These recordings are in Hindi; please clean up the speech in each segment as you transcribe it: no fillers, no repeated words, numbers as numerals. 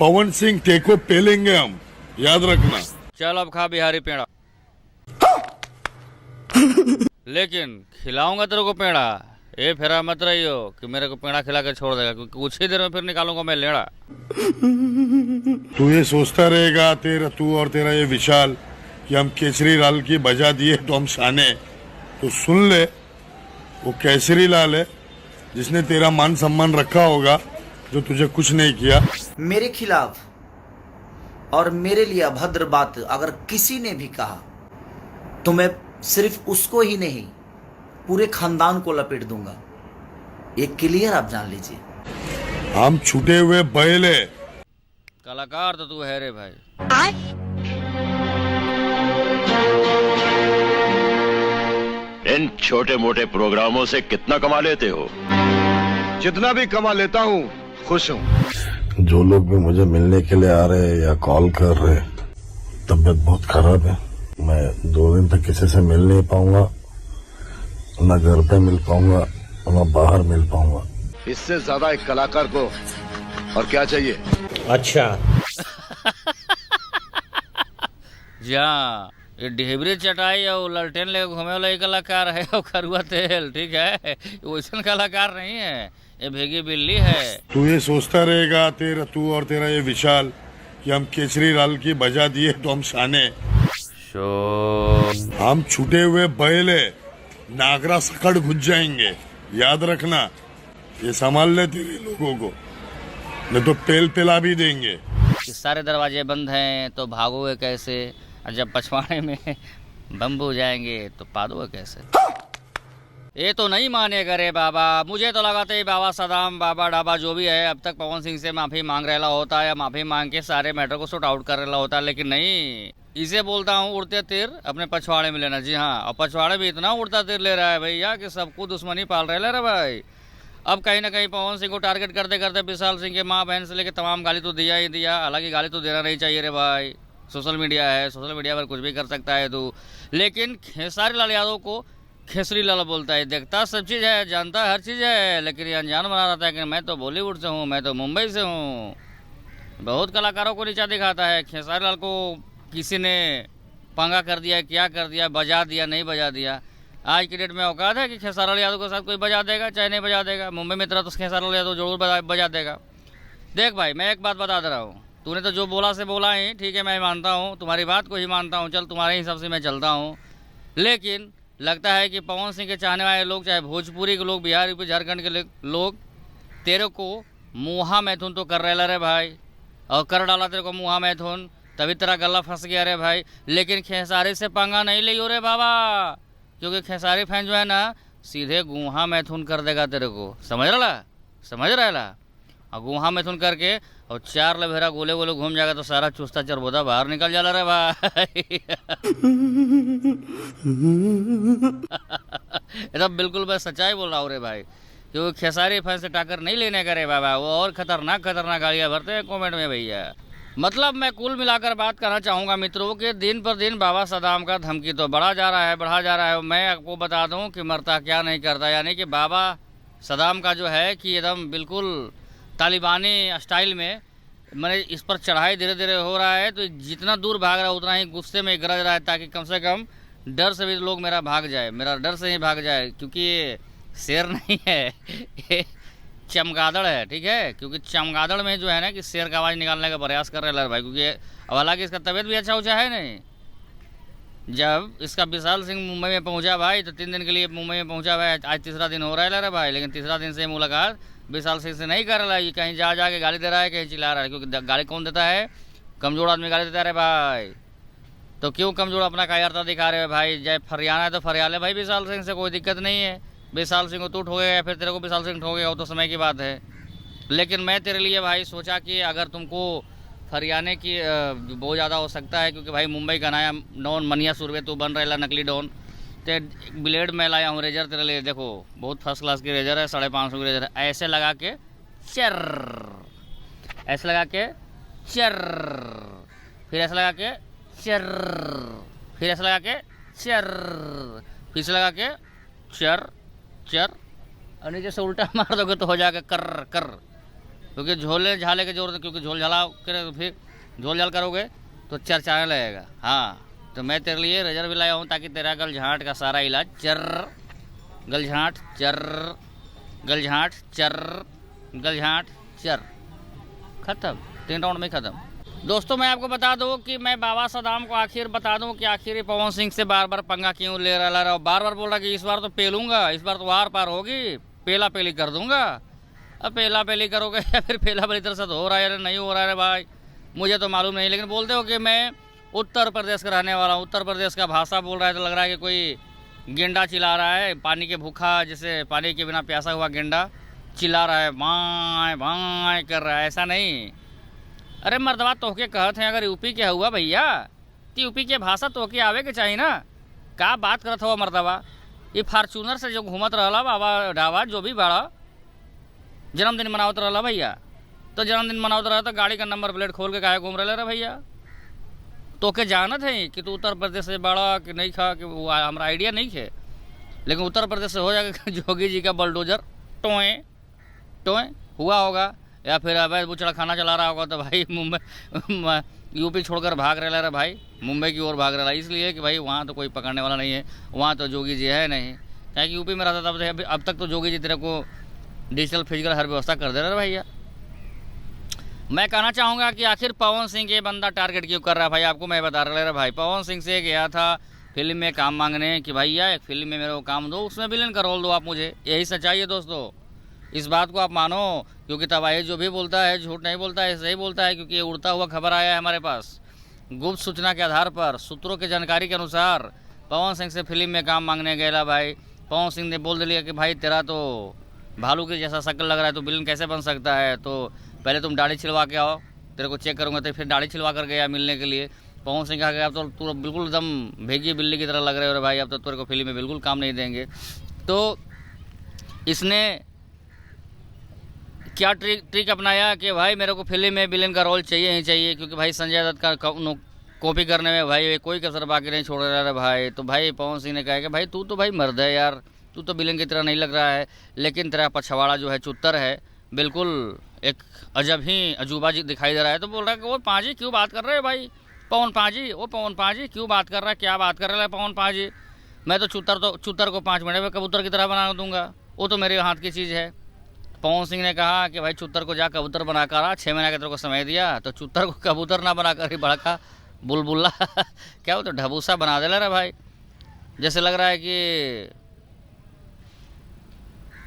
पवन सिंह टेको पेलेंगे हम, याद रखना। चल अब खा बिहारी पेड़ा। लेकिन खिलाऊंगा तेरे को पेड़ा, ये फेरा मत रहियो कि मेरे को पेड़ा खिला के छोड़ देगा, क्योंकि कुछ ही देर में फिर निकालूंगा मैं लेड़ा। तू ये सोचता रहेगा तू और तेरा ये विशाल कि हम केसरी लाल की बजा दिए तो हम शाने। तो सुन ले, वो केसरी लाल है जिसने तेरा मान सम्मान रखा होगा, जो तुझे कुछ नहीं किया। मेरे खिलाफ और मेरे लिए अभद्र बात अगर किसी ने भी कहा तो मैं सिर्फ उसको ही नहीं पूरे खानदान को लपेट दूंगा। ये क्लियर आप जान लीजिए। हम छूटे हुए बैल है। कलाकार तो तू है रे भाई। इन छोटे मोटे प्रोग्रामों से कितना कमा लेते हो? जितना भी कमा लेता हूँ खुश हूँ। जो लोग भी मुझे मिलने के लिए आ रहे हैं या कॉल कर रहे हैं, तबीयत बहुत खराब है। मैं 2 दिन तक किसी से मिल नहीं पाऊंगा, ना घर पे मिल पाऊंगा ना बाहर मिल पाऊंगा। इससे ज्यादा एक कलाकार को और क्या चाहिए? अच्छा। जा ये ढेबरी चटाई और ललटेन लेके घूमे वाला एक कलाकार है, और खरुआ तेल, ठीक है, वैसा कलाकार नहीं है, ये भेगी बिल्ली है। तू ये सोचता रहेगा तू और तेरा ये विशाल कि हम केसरी लाल की बजा दिए तो हम शाने। हम छूटे हुए बैल है, नागरा सकड़ घुस जाएंगे, याद रखना। ये संभाल ले तेरे लोगों को, नहीं तो पेल पेला भी देंगे। कि सारे दरवाजे बंद हैं तो भागोगे कैसे, और जब पछवाड़े में बम्बू जाएंगे तो पादोगे कैसे। ये तो नहीं मानेगा रे बाबा। मुझे तो लगाते ही बाबा सदाम, बाबा डाबा जो भी है, अब तक पवन सिंह से माफी मांग रहा होता है या माफी मांग के सारे मैटर को सॉर्ट आउट कर रहा होता है, लेकिन नहीं, इसे बोलता हूँ उड़ते तीर अपने पछवाड़े में लेना। जी हाँ, और पछवाड़े में इतना उड़ता तीर ले रहा है भैया कि सबको दुश्मनी पाल रहे ले रहा भाई। अब कहीं ना कहीं पवन सिंह को टारगेट करते करते विशाल सिंह के माँ बहन से लेकर तमाम गाली तो दिया ही दिया। हालांकि गाली तो देना नहीं चाहिए रे भाई, सोशल मीडिया है, सोशल मीडिया पर कुछ भी कर सकता है तू। लेकिन खेसारी लाल यादव को खेसरी लाल बोलता है, देखता सब चीज़ है, जानता हर चीज़ है, लेकिन ये अनजान बना रहता है कि मैं तो बॉलीवुड से हूँ, मैं तो मुंबई से हूँ। बहुत कलाकारों को नीचा दिखाता है। खेसारी लाल को किसी ने पंगा कर दिया, क्या कर दिया, बजा दिया, नहीं बजा दिया। आज की डेट में औकात है कि खेसारी लाल यादव के साथ कोई बजा देगा, चाहे नहीं बजा देगा। मुंबई में तरह तो खेसारी लाल यादव जरूर बजा देगा। देख भाई, मैं एक बात बता दे रहा हूँ, तूने तो जो बोला से बोला ही, ठीक है, मैं मानता हूँ, तुम्हारी बात को ही मानता हूँ, चल तुम्हारे हिसाब से मैं चलता हूँ। लेकिन लगता है कि पवन सिंह के चाहने वाले लोग, चाहे भोजपुरी के लोग, बिहार यूपी झारखंड के लोग तेरे को मुहा मैथुन तो कर रहे रे भाई, और कर डाला तेरे को मुहा मैथुन, तभी तेरा गला फंस गया रे भाई। लेकिन खेसारी से पंगा नहीं लियो रे बाबा, क्योंकि खेसारी फैन जो है ना, सीधे गुहा मैथुन कर देगा तेरे को, समझ रहा। और गुहा मैथुन करके और 4 लभेरा गोले गोले घूम जाएगा तो सारा चुस्ता चरबोदा बाहर निकल जाला रे भाई। एकदम बिल्कुल मैं सच्चाई बोल रहा हूँ रे भाई, क्योंकि खेसारी फैन से टाकर नहीं लेने का रे बाबा, वो और खतरनाक गालियाँ भरते हैं कमेंट में भैया। मतलब मैं कुल मिलाकर बात करना चाहूँगा मित्रों कि दिन पर दिन बाबा सदाम का धमकी तो बढ़ा जा रहा है। मैं आपको बता दूँ कि मरता क्या नहीं करता, यानी कि बाबा सदाम का जो है कि एकदम बिल्कुल तालिबानी स्टाइल में मैंने इस पर चढ़ाई धीरे धीरे हो रहा है। तो जितना दूर भाग रहा है उतना ही गुस्से में गरज रहा है, ताकि कम से कम डर से भी लोग मेरा डर से ही भाग जाए, क्योंकि ये शेर नहीं है, ये चमगादड़ है, ठीक है। क्योंकि चमगादड़ में जो है ना कि शेर का आवाज़ निकालने का प्रयास कर रहे हैं भाई, क्योंकि अब हालांकि इसका तबीयत भी अच्छा है नहीं। जब इसका विशाल सिंह मुंबई में पहुंचा भाई, तो 3 दिन के लिए मुंबई में पहुंचा भाई, आज तीसरा दिन हो रहा है भाई, लेकिन तीसरा दिन से मुलाकात विशाल सिंह से नहीं कर रहा है। कहीं जा के गाली दे रहा है, कहीं चिल्ला रहा है, क्योंकि गाली कौन देता है? कमजोर आदमी गाली देता है भाई। तो क्यों कमजोर अपना कायरता दिखा रहे हैं भाई? जब फरियाना है तो फरियाले भाई विशाल सिंह से, कोई दिक्कत नहीं है। विशाल सिंह को तू ठोकेगा या फिर तेरे को विशाल सिंह ठोकेगा, वो तो समय की बात है। लेकिन मैं तेरे लिए भाई सोचा कि अगर तुमको फरियाने की बहुत ज़्यादा हो सकता है, क्योंकि भाई मुंबई का नया डॉन मनिया सुरवे तू बन रहा नकली डॉन, तो ब्लेड में लाया हूँ रेजर तेरे लिए। देखो बहुत फर्स्ट क्लास की रेजर है, 550 की रेजर है। ऐसे लगा के चर, ऐसे लगा के चर, फिर ऐसे लगा के चर, फिर ऐसे लगा के चर, फिर से लगा के चर चर, और नीचे से उल्टा मार दोगे तो हो जाएगा कर कर। क्योंकि झोले झाले की जरूरत है, क्योंकि झोल झाला करे फिर झोल झाल करोगे तो चरचाने लगेगा। हाँ, तो मैं तेरे लिए रेजर भी लाया हूँ ताकि तेरा गलझाट का सारा इलाज गलझाट चर खत्म, 3 राउंड में खत्म। दोस्तों मैं आपको बता दूं कि मैं बाबा सदाम को आखिर बता दूं कि आखिर ये पवन सिंह से बार बार पंगा क्यों ले रहा है। बार बार बोल रहा कि इस बार तो पेलूंगा, इस बार तो आर पार होगी, पेला पेली कर दूंगा। अब पेला पेली करोगे या फिर पेला पेली तरह से तो हो रहा है नहीं हो रहा है भाई, मुझे तो मालूम नहीं। लेकिन बोलते हो कि मैं उत्तर प्रदेश का रहने वाला हूँ, उत्तर प्रदेश का भाषा बोल रहा है तो लग रहा है कि कोई गेंडा चिल्ला रहा है, पानी के भूखा, जैसे पानी के बिना प्यासा हुआ गेंडा चिल्ला रहा है, बाएं बाएं कर रहा है। ऐसा नहीं, अरे मर्दवा तोहके कहत हैं अगर यूपी के हुआ भैया तो यूपी के भाषा तोहके आवे के चाहिए ना। का बात करत हो मर्दवा, ये फार्चूनर से जो घूमत रहला बाबा ढाबा जो भी बड़ा जन्मदिन मनावत रहला भैया, तो जन्मदिन मनावत रहा तो गाड़ी का नंबर प्लेट खोल के काहे घूम रहे रे भैया। तोके जानत है कि तू उत्तर प्रदेश से बड़ा कि नहीं खा कि वो हमारा आइडिया नहीं है, लेकिन उत्तर प्रदेश से हो जाएगा जोगी जी का बुलडोजर टोए टोए हुआ होगा, या फिर अवैध बुचड़ा खाना चला रहा होगा तो भाई मुंबई यूपी छोड़कर भाग रहा है भाई, मुंबई की ओर भाग रहा है, इसलिए कि भाई वहाँ तो कोई पकड़ने वाला नहीं है, वहाँ तो जोगी जी है नहीं। क्या कि यूपी में रहता था अब तक तो जोगी जी तेरे को डिजिटल फिजिकल हर व्यवस्था कर दे रहा है भैया। मैं कहना चाहूँगा कि आखिर पवन सिंह ये बंदा टारगेट क्यों कर रहा है भाई, आपको मैं बता रहा है भाई। पवन सिंह से गया था फिल्म में काम मांगने कि भैया एक फिल्म में मेरे को काम दो, उसमें विलेन का रोल दो आप मुझे, यही सच्चाई है दोस्तों। इस बात को आप मानो, क्योंकि तबाही जो भी बोलता है झूठ नहीं बोलता है, सही बोलता है, क्योंकि ये उड़ता हुआ खबर आया है हमारे पास गुप्त सूचना के आधार पर, सूत्रों की जानकारी के अनुसार पवन सिंह से फिल्म में काम मांगने गया भाई। पवन सिंह ने बोल दिया कि भाई तेरा तो भालू के जैसा शक्ल लग रहा है, तो विलेन कैसे बन सकता है, तो पहले तुम दाढ़ी छिलवा के आओ, तेरे को चेक करूँगा। तो फिर दाढ़ी छिलवा कर गया मिलने के लिए। पवन सिंह कहा कि अब तो तू बिल्कुल एकदम भेगी बिल्ली की तरह लग रहे हो भाई, अब तो तेरे को फिल्म में बिल्कुल काम नहीं देंगे। तो इसने क्या ट्रिक अपनाया कि भाई मेरे को फिल्म में विलेन का रोल चाहिए ही चाहिए, क्योंकि भाई संजय दत्त का कॉपी करने में भाई कोई कसर बाकी नहीं छोड़ रहा है भाई। तो भाई पवन सिंह ने कहा कि भाई तू तो भाई मर्द है यार, तू तो विलेन की तरह नहीं लग रहा है, लेकिन तेरा पछवाड़ा जो है चुत्तर है, बिल्कुल एक अजब ही अजूबा जी दिखाई दे रहा है। तो बोल रहा है कि वो पाजी क्यों बात कर रहे हैं भाई, पवन पाजी, वो पवन पाजी क्यों बात कर रहा है, क्या बात कर रहा है पवन पाजी, मैं तो चुत्तर को 5 मिनट में कबूतर की तरह बना दूंगा, वो तो मेरे हाथ की चीज़ है। पवन सिंह ने कहा कि भाई चुत्तर को जा कबूतर बनाकर आ, 6 महीने का तेरे को समय दिया, तो चुत्तर को कबूतर ना बनाकर ही बड़का बुलबुल्ला क्या वो तो ढबूसा बना दे रहा भाई, जैसे लग रहा है कि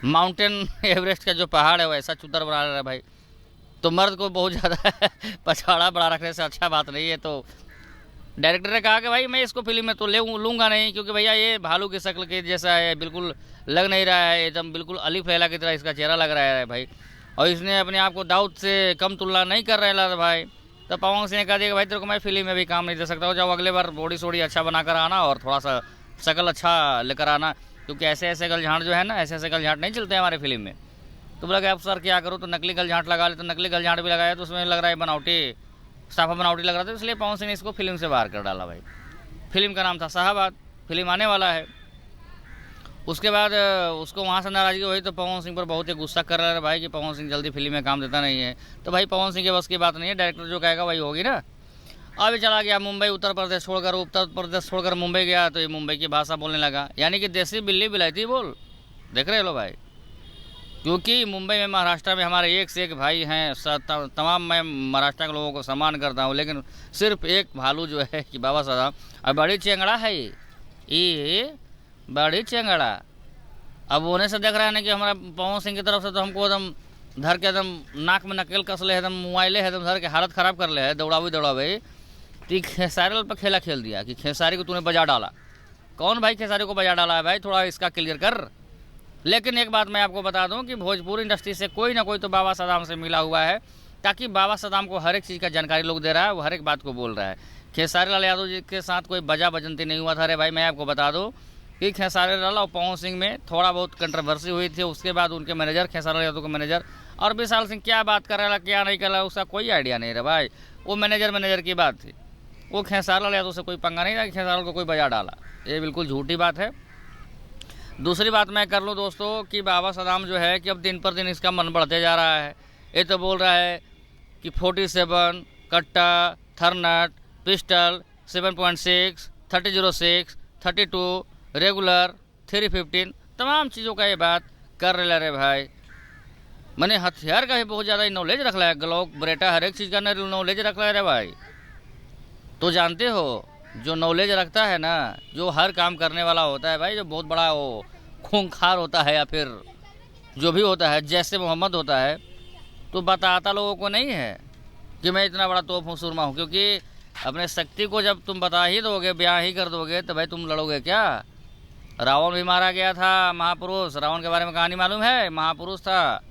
माउंटेन एवरेस्ट का जो पहाड़ है वैसा चुत्तर बना रहा है भाई। तो मर्द को बहुत ज़्यादा पछाड़ा बड़ा रखने से अच्छा बात नहीं है। तो डायरेक्टर ने कहा कि भाई मैं इसको फिल्म में तो लूँगा नहीं, क्योंकि भैया ये भालू की शक्ल के जैसा है, बिल्कुल लग नहीं रहा है, एकदम बिल्कुल अलीफ लैला की तरह इसका चेहरा लग रहा है भाई, और इसने अपने आप को दाऊद से कम तुलना नहीं कर रहा था भाई। तो पवन सिंह ने कहा दिया कि भाई तेरे को मैं फिल्म में भी काम नहीं दे सकता हूँ, जाओ अगले बार बॉडी सोडी अच्छा बना कर आना और थोड़ा सा शक्ल अच्छा लेकर आना, क्योंकि ऐसे ऐसे गलझाट जो है ना, ऐसे ऐसे गलझाट नहीं चलते हैं हमारे फिल्म में। तो बोला कि आप सर क्या करो, तो नकली गलझाट लगा ले, तो नकली गलझाट भी लगाया तो उसमें लग रहा है बनावटी, साफा बनावटी लग रहा था, इसलिए पवन सिंह ने इसको फिल्म से बाहर कर डाला भाई। फिल्म का नाम था शाहबाद, फिल्म आने वाला है। उसके बाद उसको वहाँ से नाराज़गी हुई तो पवन सिंह पर बहुत ही गुस्सा कर रहा है भाई कि पवन सिंह जल्दी फिल्म में काम देता नहीं है। तो भाई पवन सिंह के बस की बात नहीं है, डायरेक्टर जो कहेगा वही होगी ना। अभी चला गया मुंबई, उत्तर प्रदेश छोड़कर मुंबई गया, तो ये मुंबई की भाषा बोलने लगा, यानी कि देसी बिल्ली बिलायती बोल, देख रहे लो भाई। क्योंकि मुंबई में महाराष्ट्र में हमारे एक से एक भाई हैं, तमाम मैं महाराष्ट्र के लोगों को सम्मान करता हूँ, लेकिन सिर्फ एक भालू जो है कि बाबा साहब, अब बड़ी चेंगड़ा है ये बड़ी चेंगड़ा। अब होने से देख रहा है ना कि हमारा पवन सिंह की तरफ से तो हमको एकदम धर के एकदम नाक में नकेल कस ले, एकदम मोबाइले है एकदम धर के हालत ख़राब कर ले है, दौड़ावे तो खेसारी पर खेला खेल दिया कि खेसारी को तूने बजा डाला। कौन भाई खेसारी को बजा डाला है भाई, थोड़ा इसका क्लियर कर। लेकिन एक बात मैं आपको बता दूं कि भोजपुरी इंडस्ट्री से कोई ना कोई तो बाबा सदाम से मिला हुआ है, ताकि बाबा सदाम को हर एक चीज़ का जानकारी लोग दे रहा है, वो हर एक बात को बोल रहा है। खेसारी लाल यादव जी के साथ कोई बजा बजंती नहीं हुआ था। अरे भाई मैं आपको बता दूं कि खेसारी लाल और पवन सिंह में थोड़ा बहुत कंट्रोवर्सी हुई थी। उसके बाद उनके मैनेजर, खेसारी लाल यादव के मैनेजर और विशाल सिंह क्या बात कर रहा है क्या नहीं कर रहा, उसका कोई आइडिया नहीं रहा भाई। वो मैनेजर की बात थी, वो खेसारी लाल यादव से कोई पंगा नहीं था कि खेसारी लाल को कोई बजा डाला, ये बिल्कुल झूठी बात है। दूसरी बात मैं कर लूँ दोस्तों कि बाबा सदाम जो है कि अब दिन पर दिन इसका मन बढ़ते जा रहा है, ये तो बोल रहा है कि 47 कट्टा, थर्नट, पिस्टल, 7.6, 3006, 32 रेगुलर, 315 तमाम चीज़ों का ये बात कर रहे रे भाई। मैंने हथियार का भी बहुत ज़्यादा नॉलेज रख ला है, ग्लॉक, ब्रेटा, हर एक चीज़ का नॉलेज रख ला है रे भाई। तो जानते हो जो नॉलेज रखता है ना, जो हर काम करने वाला होता है भाई, जो बहुत बड़ा वो खूंखार होता है या फिर जो भी होता है, जैसे मोहम्मद होता है, तो बताता लोगों को नहीं है कि मैं इतना बड़ा तोप हूँ, सुरमा हूँ। क्योंकि अपने शक्ति को जब तुम बता ही दोगे, बयां ही कर दोगे, तो भाई तुम लड़ोगे क्या। रावण भी मारा गया था, महापुरुष। रावण के बारे में कहानी मालूम है, महापुरुष था,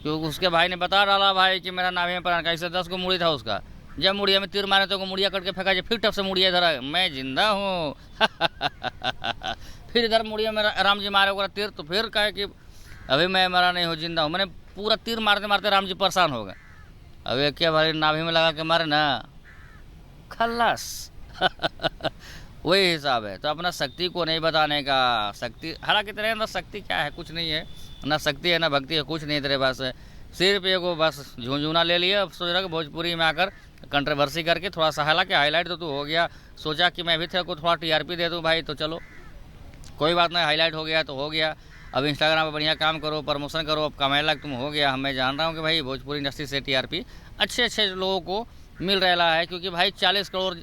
क्योंकि उसके भाई ने बता डाला भाई कि मेरा नाभि में प्राण, कैसे 10 को मुड़ी था उसका। जब मुड़िया में तीर मारे तो मुड़िया कट के फेंका, फिर टप से मुड़िया इधर मैं जिंदा हूँ फिर इधर मुड़िया में राम जी मारे होगा तीर, तो फिर कहे कि अभी मैं मरा नहीं हूँ, जिंदा हूँ। मैंने पूरा तीर मारते मारते राम जी परेशान हो गए। अभी क्या भाई नाभि में लगा के मारे ना, खल्लास वही हिसाब है। तो अपना शक्ति को नहीं बताने का, शक्ति हालांकि तेरे अंदर शक्ति क्या है, कुछ नहीं है, ना शक्ति है ना भक्ति है, कुछ नहीं तेरे पास है। सिर्फ एगो बस झुंझुना ले लिया, सोच रहा कि भोजपुरी में आकर कंट्रोवर्सी करके थोड़ा सा हालांकि हाईलाइट तो तू हो गया, सोचा कि मैं भी तेरे को थोड़ा टीआरपी दे दूँ भाई, तो चलो कोई बात नहीं, हाईलाइट हो गया तो हो गया। अब इंस्टाग्राम पे बढ़िया काम करो, प्रमोशन करो, अब कमाने लायक तुम हो गया। मैं जान रहा हूँ कि भाई भोजपुरी इंडस्ट्री से टीआरपी अच्छे लोगों को मिल रहा है, क्योंकि भाई 40 करोड़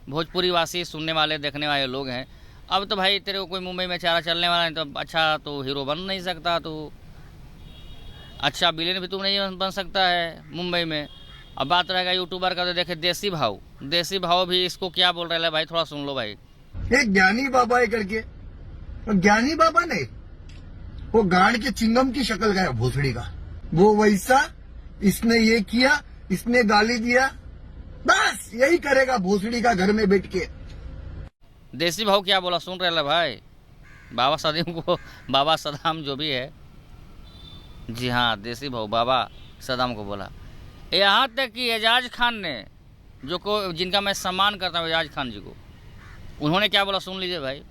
भोजपुरी वासी सुनने वाले देखने वाले लोग हैं। अब तो भाई तेरे को कोई मुंबई में चारा चलने वाला है, तो अच्छा तो हीरो बन नहीं सकता, तो अच्छा विलेन भी तुम नहीं बन सकता है मुंबई में। अब बात रहेगा यूट्यूबर का, तो देखे देसी भाव भी इसको क्या बोल रहे हैं भाई, थोड़ा सुन लो भाई। एक ज्ञानी बाबा है करके, ज्ञानी बाबा नहीं, वो गांड के चिंगम की शक्ल का है भोसड़ी का, वो वैसा, इसने ये किया, इसने गाली दिया, बस यही करेगा भोसड़ी का घर में बैठ के। देसी भाव क्या बोला सुन रहे भाई, बाबा सदीम को, बाबा सदाम जो भी है, जी हाँ देसी भाव बाबा सदाम को बोला। यहाँ तक कि एजाज खान ने, जिनका मैं सम्मान करता हूँ, एजाज खान जी को, उन्होंने क्या बोला सुन लीजिए भाई।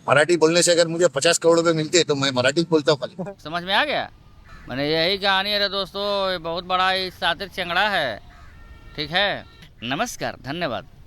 मराठी बोलने से अगर मुझे 50 करोड़ रुपए मिलते तो मैं मराठी बोलता हूँ खाली। समझ में आ गया। मैंने यही कहानी है दोस्तों, बहुत बड़ा सातिर चंगड़ा है, ठीक है। नमस्कार, धन्यवाद।